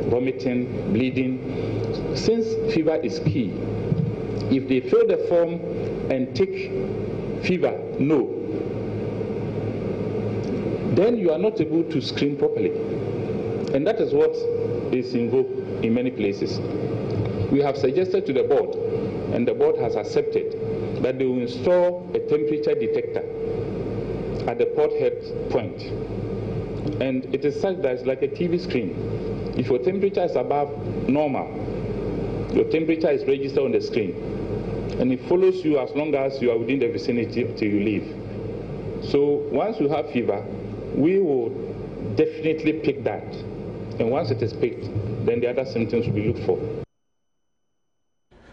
vomiting, bleeding. Since fever is key, if they fill the form and take fever, no, then you are not able to screen properly. And that is what is in vogue in many places. We have suggested to the board, and the board has accepted, that they will install a temperature detector at the port head point. And it is such that it's like a TV screen. If your temperature is above normal, your temperature is registered on the screen. And it follows you as long as you are within the vicinity till you leave. So once you have fever, we will definitely pick that. And once it is picked, then the other symptoms will be looked for.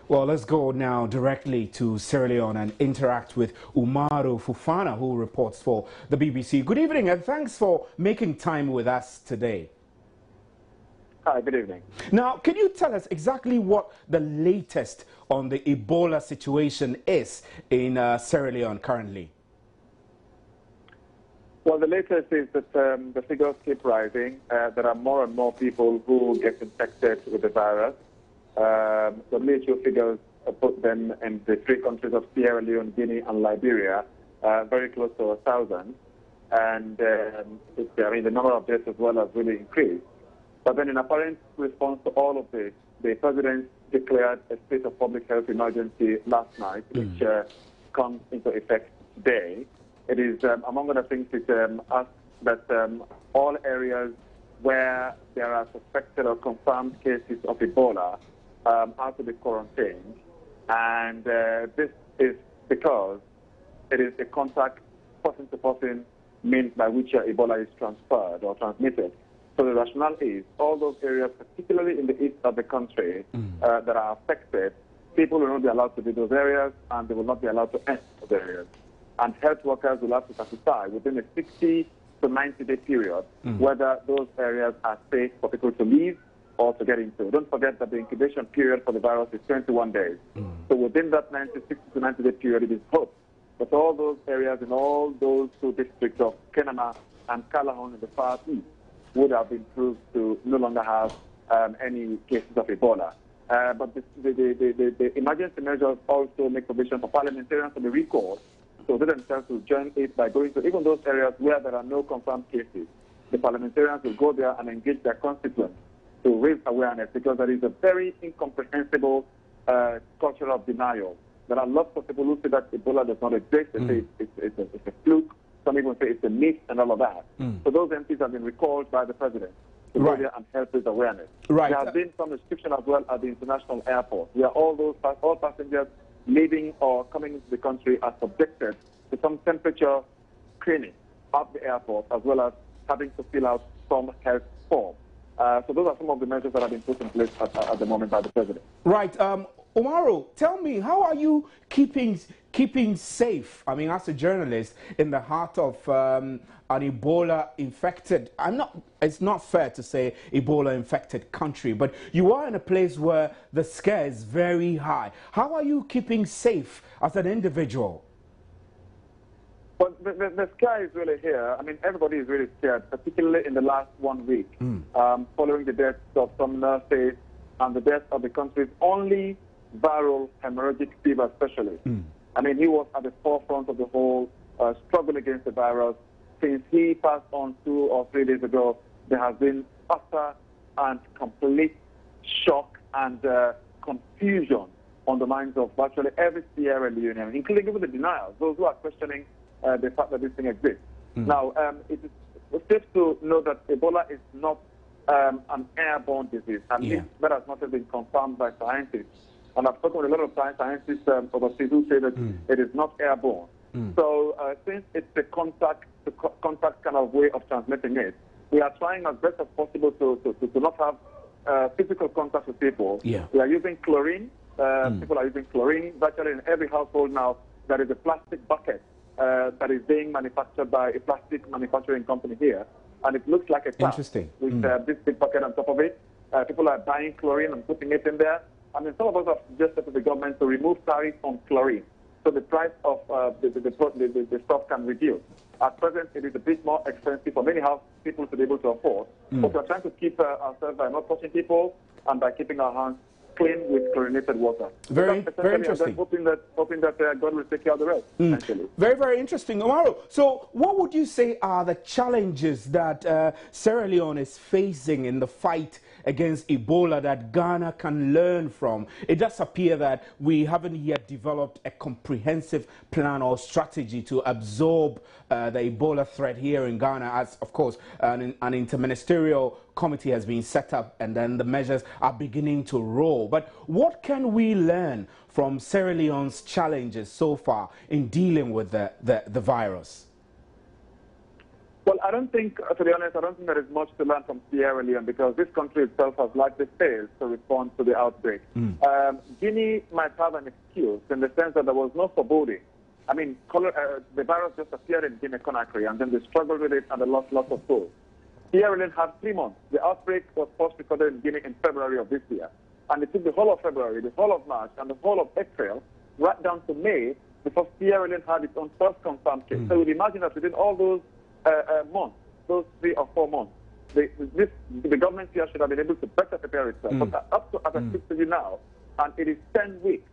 Well, let's go now directly to Sierra Leone and interact with Umaru Fufana, who reports for the BBC. Good evening, and thanks for making time with us today. Hi, good evening. Now, can you tell us exactly what the latest on the Ebola situation is in Sierra Leone currently? Well, the latest is that the figures keep rising. There are more and more people who get infected with the virus. The WHO figures put them in the three countries of Sierra Leone, Guinea, and Liberia, very close to 1,000. And the number of deaths as well has really increased. But then in apparent response to all of this, the president declared a state of public health emergency last night, which comes into effect today. It is, among other things, it asks that all areas where there are suspected or confirmed cases of Ebola are to be quarantined. And this is because it is a contact person-to-person means by which Ebola is transferred or transmitted. So the rationale is all those areas, particularly in the east of the country, that are affected, people will not be allowed to be those areas, and they will not be allowed to enter those areas. And health workers will have to certify within a 60 to 90-day period whether those areas are safe for people to leave or to get into. Don't forget that the incubation period for the virus is 21 days. So within that 60 to 90-day period, it is hoped that all those areas in all those two districts of Kenema and Calahon in the far east would have been proved to no longer have any cases of Ebola. But the emergency measures also make provision for parliamentarians to be recalled, so they themselves will join it by going to even those areas where there are no confirmed cases. The parliamentarians will go there and engage their constituents to raise awareness, because there is a very incomprehensible culture of denial. There are lots of people who say that Ebola does not exist. They say it's a fluke. Some even say it's a myth and all of that. So those MPs have been recalled by the president to go there and help with awareness. There has been some restriction as well at the international airport, where all passengers leaving or coming into the country are subjected to some temperature screening at the airport, as well as having to fill out some health form. So those are some of the measures that have been put in place at the moment by the president. Right. Umaru, tell me, how are you keeping safe, I mean, as a journalist, in the heart of an Ebola-infected, it's not fair to say Ebola-infected country, but you are in a place where the scare is very high. How are you keeping safe as an individual? Well, the scare is really here. I mean, everybody is really scared, particularly in the last 1 week, following the deaths of some nurses and the death of the country's only viral hemorrhagic fever specialist. I mean, he was at the forefront of the whole struggle against the virus. Since he passed on 2 or 3 days ago, there has been utter and complete shock and confusion on the minds of virtually every Sierra Leonean, including even the deniers, those who are questioning the fact that this thing exists. Now, it is safe to know that Ebola is not an airborne disease, at least that has not been confirmed by scientists. And I've spoken with a lot of scientists overseas who say that it is not airborne. So since it's a contact kind of way of transmitting it, we are trying as best as possible to not have physical contact with people. We are using chlorine. People are using chlorine. Virtually in every household now, there is a plastic bucket that is being manufactured by a plastic manufacturing company here. And it looks like a tap with this big bucket on top of it. People are buying chlorine and putting it in there. I mean, some of us have suggested to the government to remove tariffs on chlorine, so the price of the stuff can reduce. At present, it is a bit more expensive for many house people to be able to afford. But we're trying to keep ourselves by not touching people and by keeping our hands clean with chlorinated water. Very interesting. Hoping that God will take care of the rest, essentially. Very, very interesting. Omaro, so what would you say are the challenges that Sierra Leone is facing in the fight against Ebola that Ghana can learn from? It does appear that we haven't yet developed a comprehensive plan or strategy to absorb the Ebola threat here in Ghana, as, of course, an interministerial committee has been set up and then the measures are beginning to roll. But what can we learn from Sierra Leone's challenges so far in dealing with the virus? Well, I don't think, to be honest, I don't think there is much to learn from Sierra Leone because this country itself has largely failed to respond to the outbreak. Guinea might have an excuse in the sense that there was no foreboding. I mean, the virus just appeared in Guinea-Conakry and then they struggled with it and they lost lots of souls. Sierra Leone had 3 months. The outbreak was first recorded in Guinea in February of this year. And it took the whole of February, the whole of March, and the whole of April, right down to May, before Sierra Leone had its own first confirmed case. So we'd imagine that within all those months, those 3 or 4 months, the government here should have been able to better prepare itself. But up to, as I speak to you now, and it is 10 weeks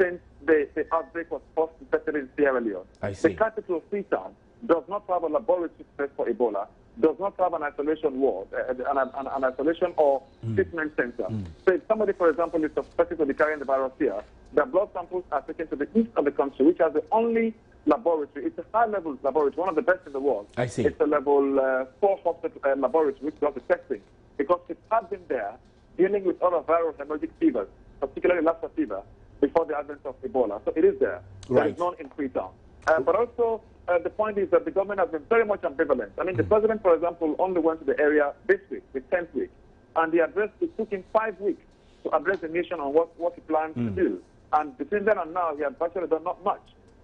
since the outbreak was first detected in Sierra Leone. The capital, Freetown, does not have a laboratory test for Ebola, does not have an isolation ward, an isolation or treatment center. So if somebody, for example, is suspected to be carrying the virus here, the blood samples are taken to the east of the country, which has the only laboratory. It's a high-level laboratory, one of the best in the world. It's a level 4 hospital laboratory which does the testing because it had been there dealing with other viral hemorrhagic fevers, particularly Lassa fever, before the advent of Ebola. So it is there. There is none in Freetown. But also, the point is that the government has been very much ambivalent. I mean, the president, for example, only went to the area this week, the 10th week, and it took him 5 weeks to address the nation on what he plans to do. And between then and now, he has virtually done not much.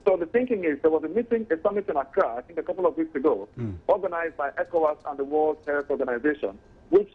So the thinking is there was a summit in Accra, I think a couple of weeks ago, organized by ECOWAS and the World Health Organization, which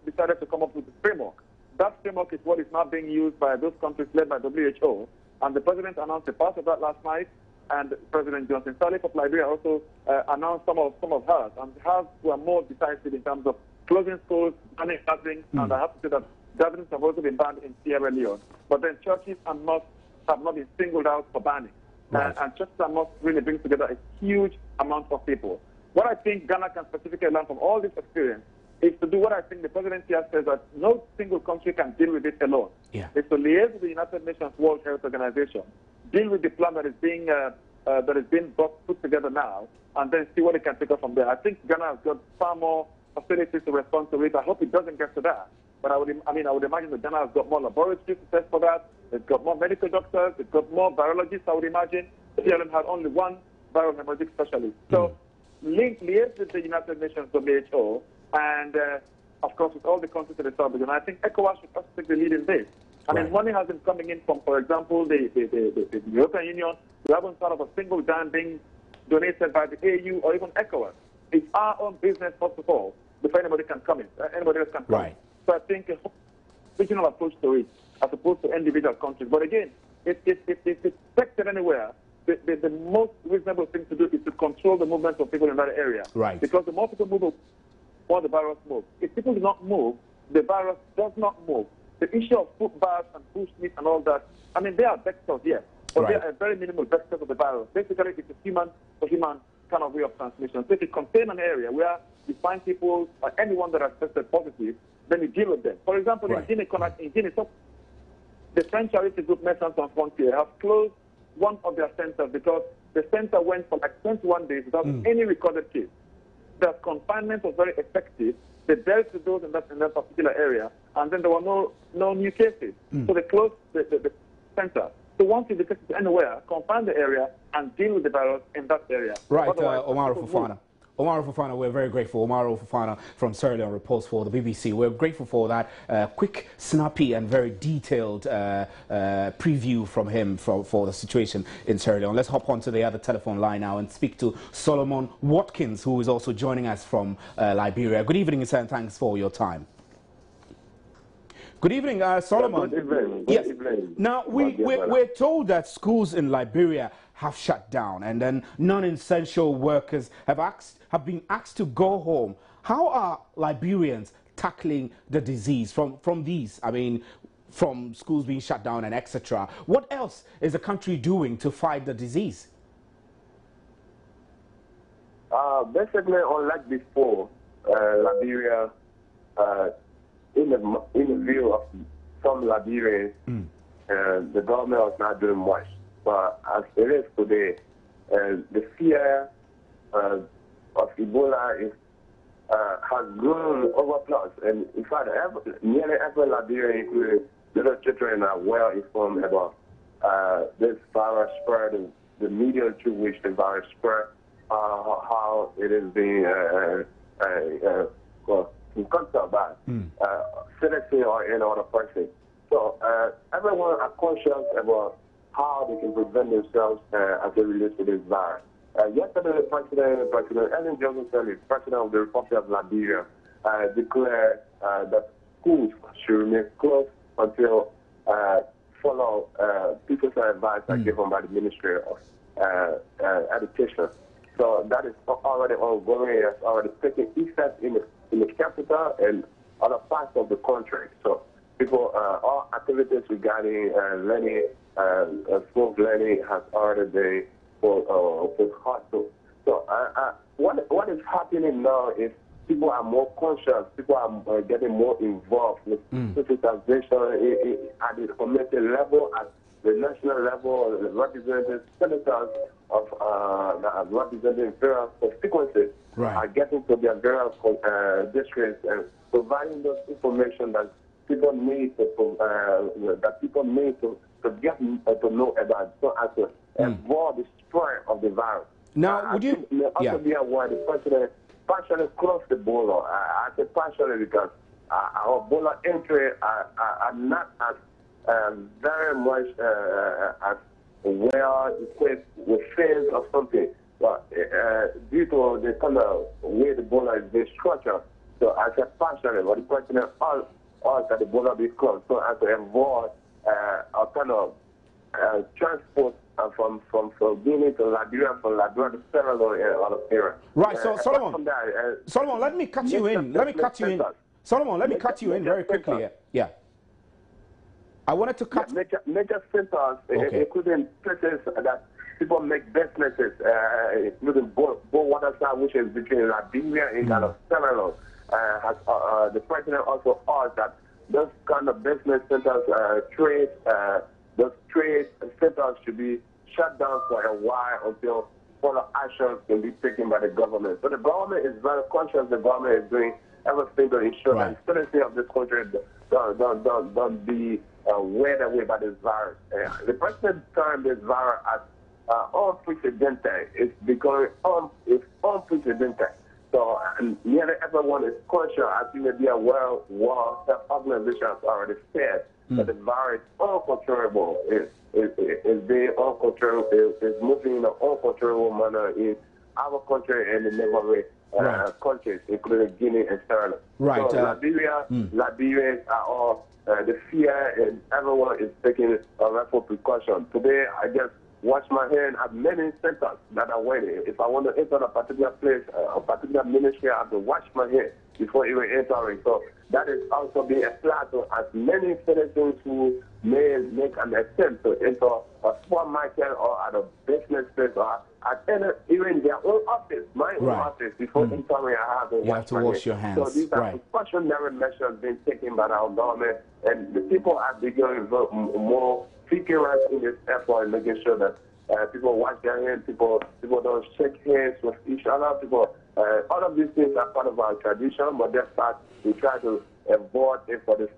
decided to come up with a framework. That framework is what is now being used by those countries led by WHO. And the president announced a part of that last night. And President Johnson Sirleaf of Liberia also announced some of hers. And hers were more decisive in terms of closing schools, banning gatherings. And I have to say that gatherings have also been banned in Sierra Leone. But then churches and mosques have not been singled out for banning. And churches and mosques really bring together a huge amount of people. What I think Ghana can specifically learn from all this experience is to do what I think the president here says that no single country can deal with it alone. It's to liaise with the United Nations World Health Organization, deal with the plan that is being put together now, and then see what it can take up from there. I think Ghana has got far more facilities to respond to it. I hope it doesn't get to that. But I would imagine that Ghana has got more laboratories to test for that. It's got more medical doctors. It's got more virologists, I would imagine. Sierra Leone had only one viral hemorrhagic specialist. So liaise with the United Nations WHO, and of course with all the countries in the South. And I think ECOWAS should also take the lead in this. I mean, money has been coming in from, for example, the European Union. We haven't thought of a single dime being donated by the AU or even ECOWAS. It's our own business, first of all, before anybody can come in. Anybody else can come in. So I think a regional approach to it, as opposed to individual countries. But again, if it's expected anywhere, the most reasonable thing to do is to control the movement of people in that area. Because the more people move, the more the virus moves. If people do not move, the virus does not move. The issue of food baths and bush meat and all that, I mean, they are vectors, yes, but they are very minimal vectors of the virus. Basically, it's a human-to-human kind of way of transmission. So if you contain an area where you find people, or anyone that has tested positive, then you deal with them. For example, in Guinea, the French charity group Médecins Sans Frontières have closed one of their centers because the center went for like 21 days without any recorded case. The confinement was very effective. They dealt with those in that particular area, and then there were no new cases. So they closed the center. So once you detect it anywhere, confine the area and deal with the virus in that area. Omaro Fofana. Omaro Fofana, we're very grateful. Omaro Fofana from Sierra Leone reports for the BBC. We're grateful for that quick, snappy, and very detailed preview from him for the situation in Sierra Leone. Let's hop onto the other telephone line now and speak to Solomon Watkins, who is also joining us from Liberia. Good evening, sir, and thanks for your time. Good evening, Solomon. Good evening. Yes. Good evening. Now, we're told that schools in Liberia have shut down, and then non-essential workers have been asked to go home. How are Liberians tackling the disease from these? I mean, from schools being shut down and etc. What else is the country doing to fight the disease? Basically, unlike before, Liberia, in the view of some Liberians, the government was not doing much. But as it is today, the fear of Ebola has grown overplus. And in fact, nearly every Liberian, including little children, are well informed about this virus spread, the media through which the virus spread, how it is being contact by citizen or any other person. So everyone are conscious about how they can prevent themselves as it relates to this virus. Yesterday, President Ellen Johnson Sirleaf, President of the Republic of Liberia, declared that schools should remain closed until follow people's advice given by the Ministry of Education. So that is already ongoing. It's already taking effect in the capital and other parts of the country. So people, all activities regarding learning, smooth learning has already been put hard. So what is happening now is people are more conscious. People are getting more involved with sensitization at the community level, at the national level, the representative senators of representing various constituencies are getting to their various districts and providing those information that people need to get to know about, so as to avoid the spread of the virus. Now, would you also be aware the president partially closed the border? I say partially because our border entry are not as very much as well equipped with fence or something, but due to the kind of way the border is being structured, so I said partially, but the president also the border be closed, so as to avoid a kind of transport from Guinea to Liberia, from Liberia to Sierra Leone and other areas. Right. So Solomon, let me cut you in. Solomon, let me cut you in very quickly here. Yeah. I wanted to cut... major centers, including places that people make businesses, including Waterside, which is between Liberia and Sierra Leone. The president also asked that those kind of business centers, those trade centers should be shut down for a while until further actions can be taken by the government. So the government is very conscious. The government is doing everything to ensure that the citizens of this country don't be weighed away by this virus. The president termed this virus as unprecedented. It's becoming unprecedented. So nearly everyone is conscious. As you may be aware, World Health Organization has already said that the virus is uncontrollable. It's being uncontrollable. It's moving in an uncontrollable manner in our country and the neighboring countries, including Guinea and Sierra Leone. Right. So Liberians are all the fear, and everyone is taking a rightful precaution. Today, I just wash my hand at many centers that are waiting. If I want to enter a particular place, a particular ministry, I have to wash my hand before even entering. So that is also being applied to as many citizens who may make an attempt to enter a supermarket or at a business place or at even their own office, my own office, before entering, I have to wash your hands. So these are precautionary measures being taken by our government, and the people are becoming more vigorous in this effort and making sure that people wash their hands, people don't shake hands with each other. All of these things are part of our tradition, but that's part we try to avoid it for this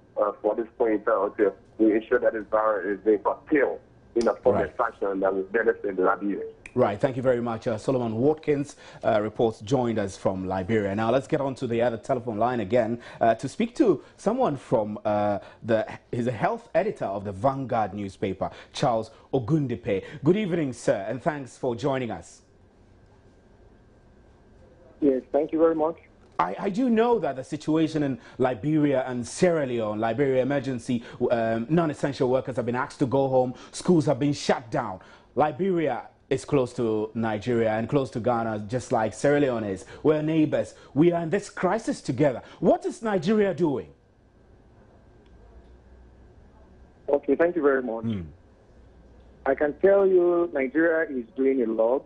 point in time until we ensure that this virus is being curtailed in a form and fashion that will benefit the Liberians. Right, thank you very much. Solomon Watkins reports joined us from Liberia. Now let's get on to the other telephone line again to speak to someone from he's a health editor of the Vanguard newspaper, Charles Ogundipe. Good evening, sir, and thanks for joining us. Yes, thank you very much. I do know that the situation in Liberia and Sierra Leone, Liberia emergency, non-essential workers have been asked to go home, schools have been shut down. Liberia is close to Nigeria and close to Ghana, just like Sierra Leone is. We're neighbors. We are in this crisis together. What is Nigeria doing? Okay, thank you very much. I can tell you Nigeria is doing a lot.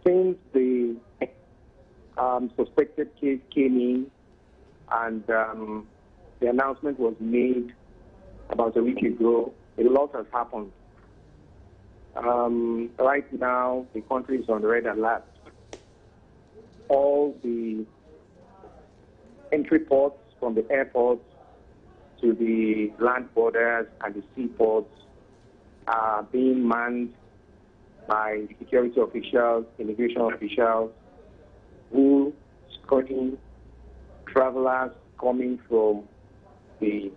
Since the suspected case came in and the announcement was made about a week ago, a lot has happened. Right now, the country is on red alert. All the entry ports from the airports to the land borders and the seaports are being manned by security officials, immigration officials, who screen travelers coming from the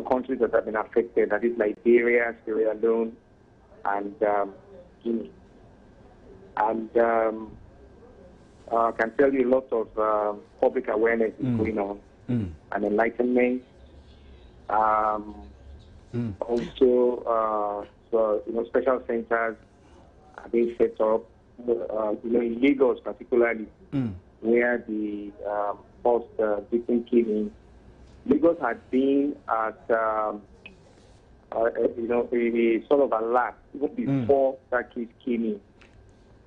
countries that have been affected, that is Liberia, Sierra Leone, and Guinea. And I can tell you a lot of public awareness is going on and enlightenment. Also, special centers are being set up. In Lagos particularly, where the first victim came in. Lagos had been at a sort of alert even before that case came in.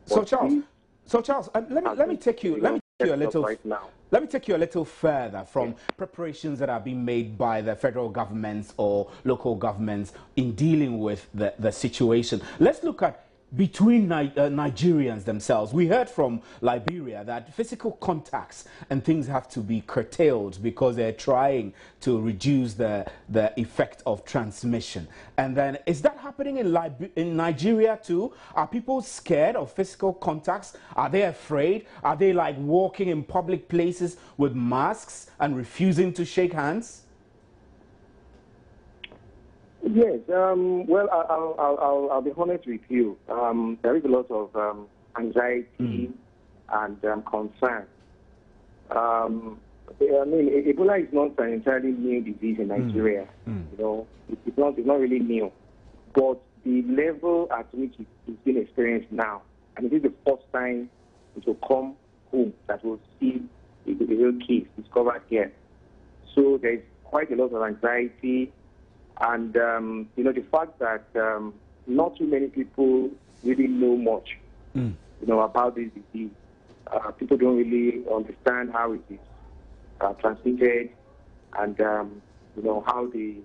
So Charles, let me take you a little right now. Let me take you a little further from preparations that are being made by the federal governments or local governments in dealing with the situation. Let's look at between Nigerians themselves. We heard from Liberia that physical contacts and things have to be curtailed because they're trying to reduce the effect of transmission. And then, is that happening in Nigeria too? Are people scared of physical contacts? Are they afraid? Are they like walking in public places with masks and refusing to shake hands? Yes, well, I'll be honest with you. There is a lot of anxiety and concern. I mean, Ebola is not an entirely new disease in Nigeria. It's not really new. But the level at which it's been experienced now, and it is the first time it will come home that we'll see the real case discovered here. So there's quite a lot of anxiety. And, the fact that not too many people really know much, about this disease. People don't really understand how it is transmitted and, how the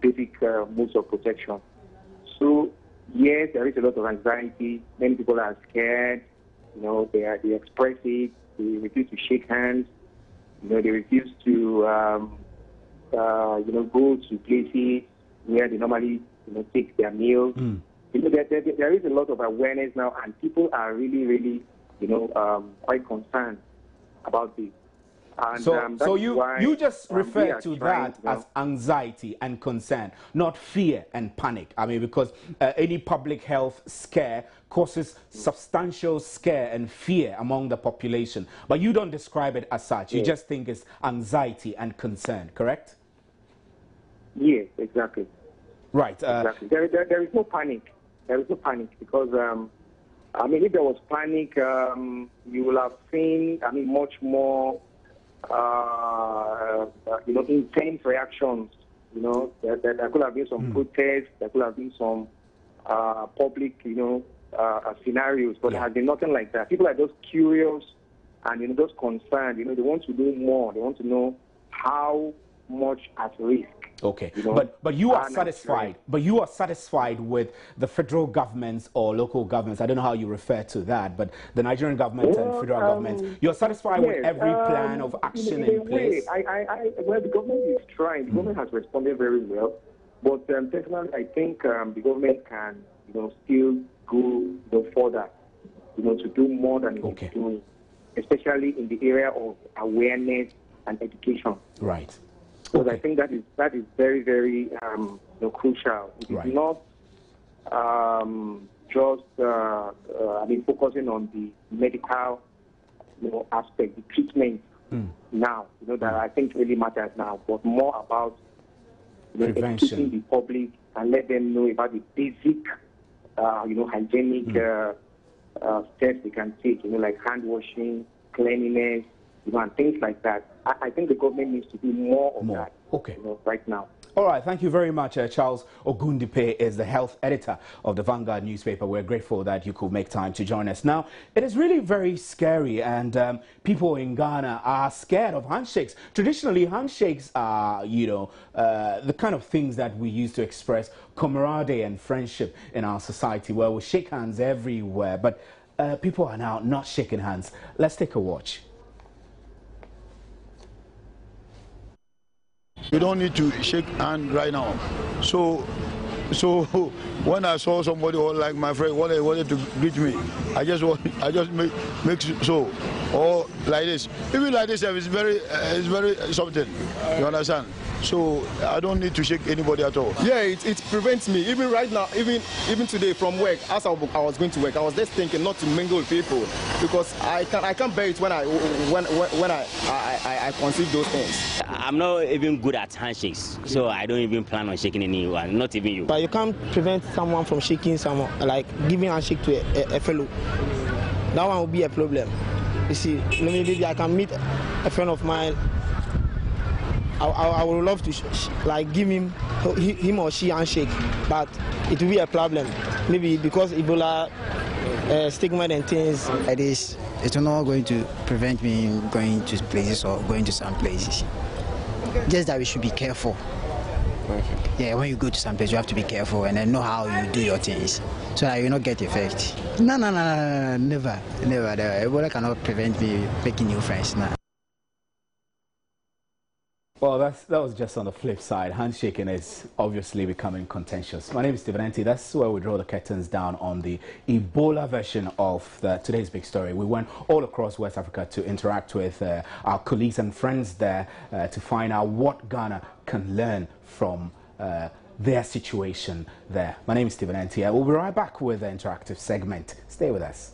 basic modes of protection. So, yes, there is a lot of anxiety. Many people are scared. They express it. They refuse to shake hands. They refuse to... go to places where they normally, take their meals. There is a lot of awareness now, and people are really, really, quite concerned about this. And, so you just refer to that as anxiety and concern, not fear and panic. I mean, because any public health scare causes substantial scare and fear among the population. But you don't describe it as such. You just think it's anxiety and concern, correct? Yes, exactly. Right. Exactly. There is no panic. There is no panic because, if there was panic, you will have seen, much more, intense reactions. There could have been some protests. There could have been some public, scenarios. But there has been nothing like that. People are just curious and, just concerned. They want to know more. They want to know how much at risk. Okay, but you are satisfied. But you are satisfied with the federal governments or local governments. I don't know how you refer to that, but the Nigerian government and federal government. You're satisfied with every plan of action in place. Well, the government is trying. The government has responded very well, but personally, I think the government can, still go further, to do more than it's doing, especially in the area of awareness and education. Right. Because I think that is very, very crucial. It is not just focusing on the medical aspect, the treatment now, that I think really matters now, but more about educating the public and let them know about the basic, hygienic steps they can take, like hand washing, cleanliness, and things like that. I think the government needs to do more of that right now. All right, thank you very much. Charles Ogundipe is the health editor of the Vanguard newspaper. We're grateful that you could make time to join us. Now, it is really very scary, and people in Ghana are scared of handshakes. Traditionally, handshakes are, the kind of things that we use to express camaraderie and friendship in our society, where we shake hands everywhere. But people are now not shaking hands. Let's take a watch. We don't need to shake hand right now. So when I saw somebody like my friend wanted to greet me, I just make so, or like this. Even like this, it's very something. You understand? So I don't need to shake anybody at all. Yeah, it prevents me. Even right now, even today from work, as I was going to work, I was just thinking not to mingle with people because I can't bear it when I conceive those things. I'm not even good at handshakes, so I don't even plan on shaking anyone, not even you. But you can't prevent someone from shaking someone, like giving a handshake to a fellow. That one will be a problem. You see, maybe I can meet a friend of mine. I would love to give him or she handshake, but it will be a problem. Maybe because Ebola stigma and things like this, it's not going to prevent me going to places or going to some places. Just that we should be careful. Yeah, when you go to some place, you have to be careful and then know how you do your things so that you not get effect. No, never. Ebola cannot prevent me making new friends now. Well, that was just on the flip side. Handshaking is obviously becoming contentious. My name is Stephen Enti. That's where we draw the curtains down on the Ebola version of today's big story. We went all across West Africa to interact with our colleagues and friends there to find out what Ghana can learn from their situation there. My name is Stephen Enti. We'll be right back with the interactive segment. Stay with us.